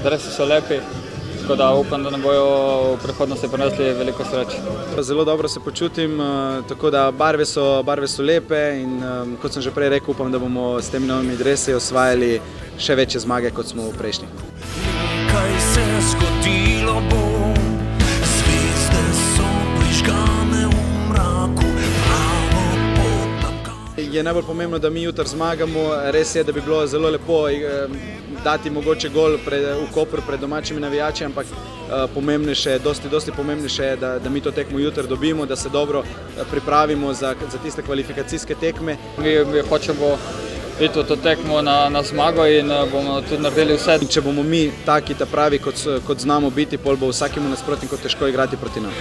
dresi so lepi, tako da upam, da nam bojo v prihodnosti prinesli veliko sreče. Zelo dobro se počutim, tako da barve so lepe in kot sem že prej rekel, upam, da bomo s temi novimi dresi osvajali še večje zmage, kot smo v prejšnjih. Kaj se zgodilo bo, zvezde so prižgane v mraku, pravo pot nam kaže. Je najbolj pomembno, da mi jutri zmagamo, res je, da bi bilo zelo lepo dati mogoče gol v Kopru pred domačimi navijači, ampak dosti pomembnejše je, da mi to tekmo jutri dobimo, da se dobro pripravimo za tiste kvalifikacijske tekme. Mi hočemo iti v to tekmo na zmago in bomo tudi naredili vse. Če bomo mi taki pravi, kot znamo biti, pol bo vsakemu nasprotniku težko igrati proti nam.